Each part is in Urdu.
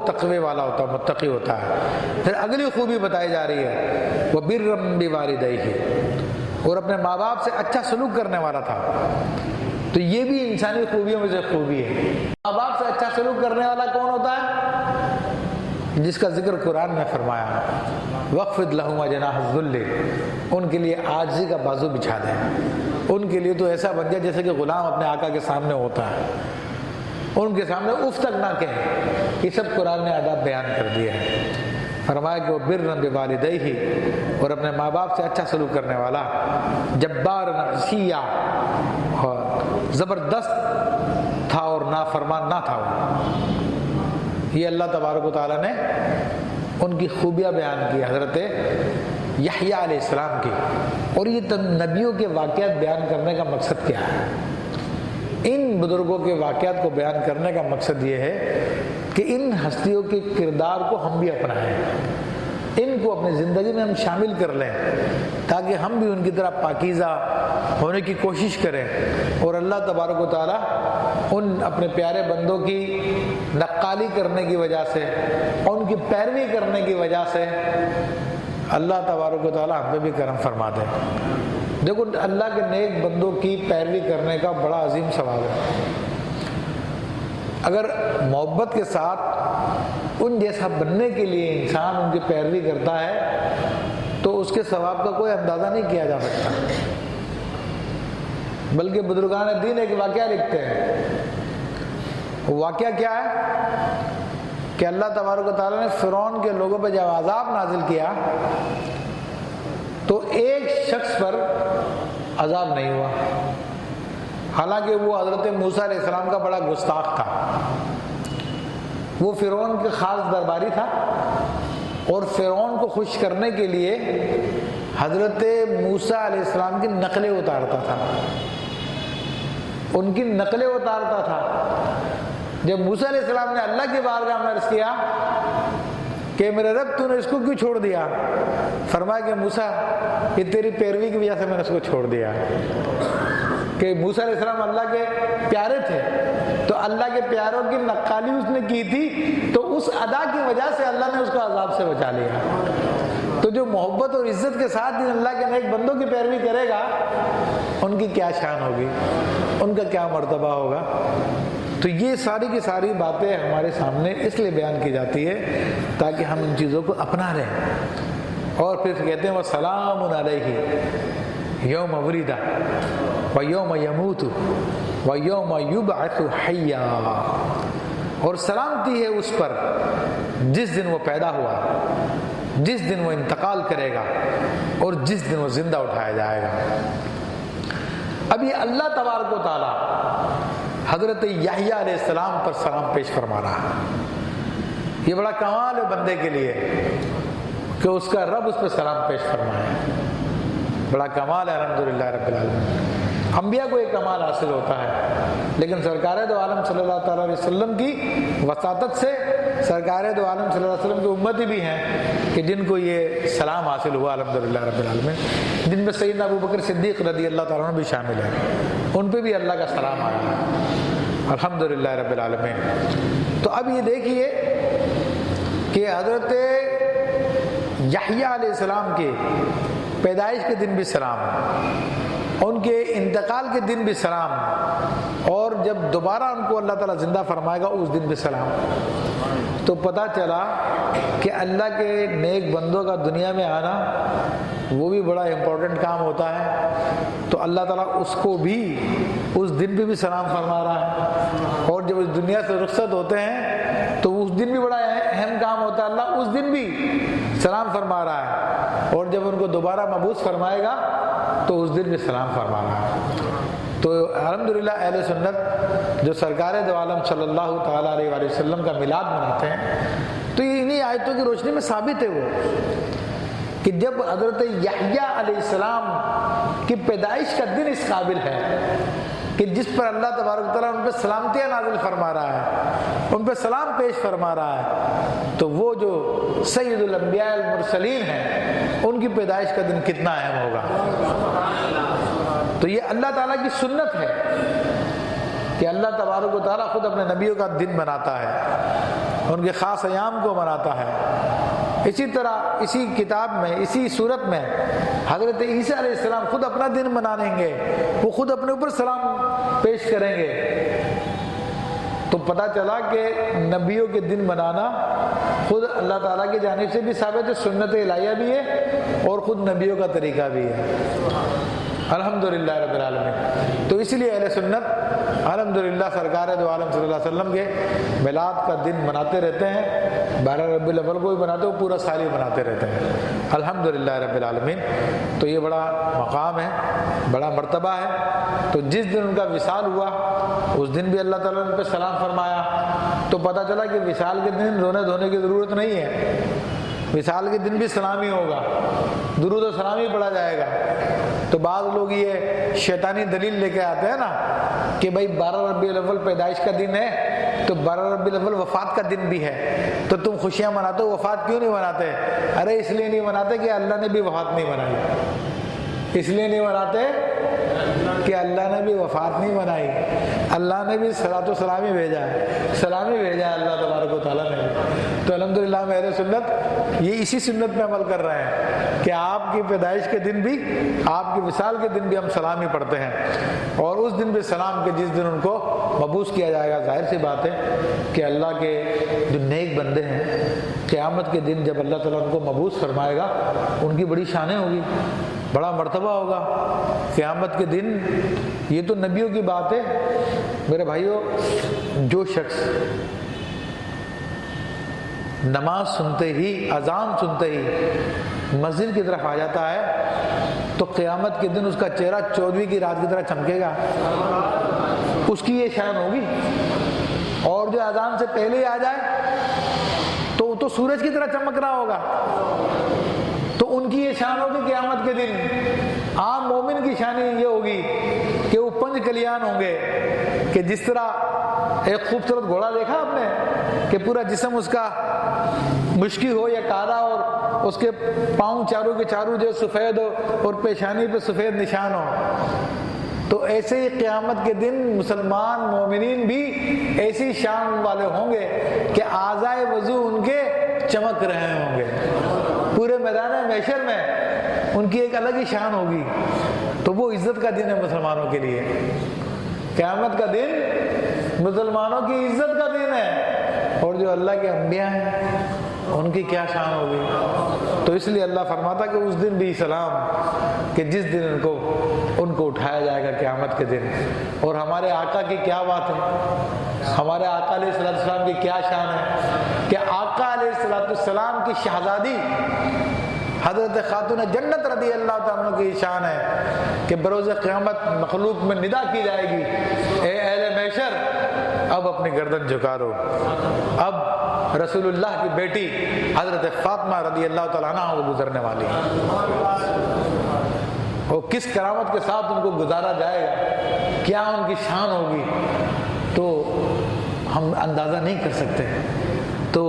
تقوی والا ہوتا ہے، متقی ہوتا ہے۔ پھر اگلی خوبی بتائی جا رہی ہے وَبِرًّا بِوَالِدَيْهِ، اور اپنے ماں باپ سے اچھا سلوک کرنے والا تھا۔ تو یہ بھی انسانی خوبیوں میں سے خوبی ہے۔ ماں باپ سے اچھا سلوک کرنے والا کون ہوتا ہے؟ جس کا ذکر قرآن میں فرمایا وَاخْفِضْ لَهُمَا جَنَاحَ الذُّلِّ، ان کے لیے عاجزی کا بازو بچھا دیں۔ ان کے لیے تو ایسا بن جائے جیسے کہ غلام اپنے آقا کے سامنے ہوتا ہے، ان کے سامنے اف تک نہ کہیں۔ یہ سب قرآن نے آداب بیان کر دیے ہیں۔ فرمایا کہ وہ بِرًّا بِوَالِدَيْهِ، اور اپنے ماں باپ سے اچھا سلوک کرنے والا، جبارًا عصیًّا، زبردست تھا اور نافرمان نہ تھا وہ۔ یہ اللہ تبارک و تعالیٰ نے ان کی خوبیاں بیان کی حضرت یحییٰ علیہ السلام کی۔ اور یہ نبیوں کے واقعات بیان کرنے کا مقصد کیا ہے؟ ان بزرگوں کے واقعات کو بیان کرنے کا مقصد یہ ہے کہ ان ہستیوں کے کردار کو ہم بھی اپنائیں، ان کو اپنی زندگی میں ہم شامل کر لیں، تاکہ ہم بھی ان کی طرح پاکیزہ ہونے کی کوشش کریں، اور اللہ تبارک و تعالیٰ ان اپنے پیارے بندوں کی نقالی کرنے کی وجہ سے، ان کی پیروی کرنے کی وجہ سے اللہ تبارک و تعالیٰ ہم پہ بھی کرم فرما دے۔ دیکھو اللہ کے نیک بندوں کی پیروی کرنے کا بڑا عظیم ثواب ہے۔ اگر محبت کے ساتھ ان جیسا بننے کے لیے انسان ان کی پیروی کرتا ہے تو اس کے ثواب کا کوئی اندازہ نہیں کیا جا سکتا۔ بلکہ بزرگان دین ایک واقعہ لکھتے ہیں، واقعہ کیا ہے کہ اللہ تبارک و تعالیٰ نے فرعون کے لوگوں پہ جب عذاب نازل کیا تو ایک شخص پر عذاب نہیں ہوا، حالانکہ وہ حضرت موسیٰ علیہ السلام کا بڑا گستاخ تھا۔ وہ فرعون کے خاص درباری تھا، اور فرعون کو خوش کرنے کے لیے حضرت موسیٰ علیہ السلام کی نقلیں اتارتا تھا، ان کی نقلیں اتارتا تھا۔ جب موسیٰ علیہ السلام نے اللہ کی بارگاہ میں عرض کیا کہ میرے رب تو نے اس کو کیوں چھوڑ دیا؟ فرمایا کہ موسیٰ یہ تیری پیروی کی وجہ سے میں نے اس کو چھوڑ دیا۔ کہ موسیٰ علیہ السلام اللہ کے پیارے تھے، تو اللہ کے پیاروں کی نقالی اس نے کی تھی، تو اس ادا کی وجہ سے اللہ نے اس کو عذاب سے بچا لیا۔ تو جو محبت اور عزت کے ساتھ ہی اللہ کے نیک بندوں کی پیروی کرے گا، ان کی کیا شان ہوگی، ان کا کیا مرتبہ ہوگا۔ تو یہ ساری کی ساری باتیں ہمارے سامنے اس لیے بیان کی جاتی ہے تاکہ ہم ان چیزوں کو اپنا لیں۔ اور پھر کہتے ہیں وَسَلَامٌ عَلَيْهِ یوم ولد وَيَوْمَ يَمُوتُ وَيَوْمَ يُبْعَثُ حَيًّا، اور سلامتی ہے اس پر جس دن وہ پیدا ہوا، جس دن وہ انتقال کرے گا، اور جس دن وہ زندہ اٹھایا جائے گا۔ اب یہ اللہ تبارک و تعالیٰ حضرت یحییٰ علیہ السلام پر سلام پیش فرما رہا ہے۔ یہ بڑا کمال ہے بندے کے لیے کہ اس کا رب اس پہ سلام پیش فرمائے، بڑا کمال ہے الحمدللہ رب العالمین۔ انبیاء کو ایک کمال حاصل ہوتا ہے، لیکن سرکار دو عالم صلی اللہ تعالیٰ علیہ وسلم کی وساطت سے سرکار دو عالم صلی اللہ علیہ وسلم کی امتی بھی ہیں کہ جن کو یہ سلام حاصل ہوا الحمدللہ رب العالمین، جن میں سیدنا ابوبکر صدیق رضی اللہ تعالیٰ عنہ بھی شامل ہیں، ان پہ بھی اللہ کا سلام آیا ہے الحمدللہ رب العالمین۔ تو اب یہ دیکھیے کہ حضرت یحییٰ علیہ السلام کے پیدائش کے دن بھی سلام، ان کے انتقال کے دن بھی سلام، اور جب دوبارہ ان کو اللہ تعالیٰ زندہ فرمائے گا اس دن بھی سلام۔ تو پتہ چلا کہ اللہ کے نیک بندوں کا دنیا میں آنا وہ بھی بڑا امپورٹنٹ کام ہوتا ہے، تو اللہ تعالیٰ اس کو بھی اس دن بھی سلام فرما رہا ہے، اور جب اس دنیا سے رخصت ہوتے ہیں تو اس دن بھی بڑا اہم کام ہوتا ہے، اللہ اس دن بھی سلام فرما رہا ہے، اور جب ان کو دوبارہ مبعوث فرمائے گا تو اس دن بھی سلام فرما رہا ہے۔ تو الحمدللہ اہل سنت جو سرکار دو عالم صلی اللہ تعالیٰ علیہ وآلہ وسلم کا میلاد مناتے ہیں، تو یہ انہی آیتوں کی روشنی میں ثابت ہے وہ کہ جب حضرت یحییٰ علیہ السلام کی پیدائش کا دن اس قابل ہے کہ جس پر اللہ تبارک تعالیٰ ان پہ سلامتیاں نازل فرما رہا ہے، ان پہ سلام پیش فرما رہا ہے، تو وہ جو سید الانبیاء المرسلین ہیں ان کی پیدائش کا دن کتنا اہم ہوگا۔ تو یہ اللہ تعالیٰ کی سنت ہے کہ اللہ تبارک و تعالیٰ خود اپنے نبیوں کا دن بناتا ہے۔ ان کے خاص ایام کو مناتا ہے۔ اسی طرح اسی کتاب میں، اسی صورت میں حضرت عیسیٰ علیہ السلام خود اپنا دن منائیں گے، وہ خود اپنے اوپر سلام پیش کریں گے۔ تو پتہ چلا کہ نبیوں کے دن منانا خود اللہ تعالیٰ کی جانب سے بھی ثابت ہے، سنت الہیہ بھی ہے اور خود نبیوں کا طریقہ بھی ہے۔ الحمدللہ رب العالمین۔ تو اس لیے اہل سنت الحمدللہ سرکار دو عالم صلی اللہ علیہ وسلم کے میلاد کا دن مناتے رہتے ہیں، 12 ربیع الاول کو بھی مناتے ہیں، پورا سال ہی مناتے رہتے ہیں الحمدللہ رب العالمین۔ تو یہ بڑا مقام ہے، بڑا مرتبہ ہے۔ تو جس دن ان کا وصال ہوا اس دن بھی اللہ تعالیٰ نے ان پہ سلام فرمایا، تو پتہ چلا کہ وصال کے دن رونے دھونے کی ضرورت نہیں ہے، وصال کے دن بھی سلامی ہوگا، درود و سلامی پڑھا جائے گا۔ تو بعض لوگ یہ شیطانی دلیل لے کے آتے ہیں نا کہ بھائی 12 ربیع الاول پیدائش کا دن ہے تو 12 ربیع الاول وفات کا دن بھی ہے، تو تم خوشیاں مناتے ہو، وفات کیوں نہیں مناتے؟ ارے اس لیے نہیں مناتے کہ اللہ نے بھی وفات نہیں منائی، اس لیے نہیں مناتے کہ اللہ نے بھی وفات نہیں منائی، اللہ نے بھی صلاۃ و سلامی بھیجا ہے، سلامی بھیجا ہے اللہ تبارک و تعالیٰ نے۔ تو الحمدللہ اہل سنت یہ اسی سنت میں عمل کر رہے ہیں کہ آپ کی پیدائش کے دن بھی، آپ کی وصال کے دن بھی ہم سلامی پڑھتے ہیں، اور اس دن بھی سلام کے جس دن ان کو مبعوث کیا جائے گا۔ ظاہر سی بات ہے کہ اللہ کے جو نیک بندے ہیں قیامت کے دن جب اللہ تعالیٰ ان کو مبعوث فرمائے گا ان کی بڑی شانیں ہوگی، بڑا مرتبہ ہوگا قیامت کے دن۔ یہ تو نبیوں کی بات ہے میرے بھائیوں۔ جو شخص نماز سنتے ہی، اذان سنتے ہی مسجد کی طرف آ جاتا ہے تو قیامت کے دن اس کا چہرہ 14ویں کی رات کی طرح چمکے گا، اس کی یہ شان ہوگی۔ اور جو اذان سے پہلے ہی آ جائے تو وہ تو سورج کی طرح چمک رہا ہوگا، تو ان کی یہ شان ہوگی قیامت کے دن۔ عام مومن کی شان یہ ہوگی کہ وہ 5 کلیان ہوں گے، کہ جس طرح ایک خوبصورت گھوڑا دیکھا آپ نے کہ پورا جسم اس کا مشکی ہو یا کالا اور اس کے پاؤں چاروں کے چاروں جو سفید ہو اور پیشانی پہ سفید نشان ہو، تو ایسے ہی قیامت کے دن مسلمان مومنین بھی ایسی شان والے ہوں گے کہ اعضائے وضو ان کے چمک رہے ہوں گے، پورے میدان محشر میں ان کی ایک الگ ہی شان ہوگی۔ تو وہ عزت کا دن ہے مسلمانوں کے لیے، قیامت کا دن مسلمانوں کی عزت کا دن ہے، اور جو اللہ کے انبیاء ہیں ان کی کیا شان ہوگی۔ تو اس لیے اللہ فرماتا کہ اس دن بھی سلام، کہ جس دن ان کو اٹھایا جائے گا قیامت کے دن۔ اور ہمارے آقا کی کیا بات ہے، ہمارے آقا علیہ السلام کی کیا شان ہے کہ آقا علیہ السلام کی شہزادی حضرت خاتون جنت رضی اللہ تعالیٰ کی شان ہے کہ بروز قیامت مخلوق میں ندا کی جائے گی، اے اہل محشر اب اپنی گردن جھکا دو، اب رسول اللہ کی بیٹی حضرت فاطمہ رضی اللہ تعالیٰ عنہ وہ گزرنے والی ہے۔ وہ کس کرامت کے ساتھ ان کو گزارا جائے گا، کیا ان کی شان ہوگی، تو ہم اندازہ نہیں کر سکتے۔ تو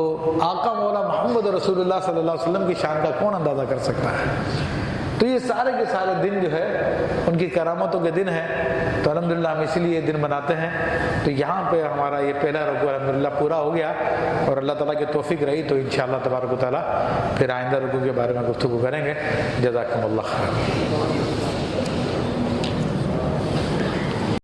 آقا مولا محمد رسول اللہ صلی اللہ علیہ وسلم کی شان کا کون اندازہ کر سکتا ہے۔ تو یہ سارے کے سارے دن جو ہے ان کی کرامتوں کے دن ہیں، تو الحمدللہ ہم اسی لیے یہ دن مناتے ہیں۔ تو یہاں پہ ہمارا یہ پہلا رکوع الحمدللہ پورا ہو گیا، اور اللہ تعالیٰ کی توفیق رہی تو انشاءاللہ تبارک و تعالیٰ پھر آئندہ رکوع کے بارے میں گفتگو کریں گے۔ جزاکم اللہ خیر۔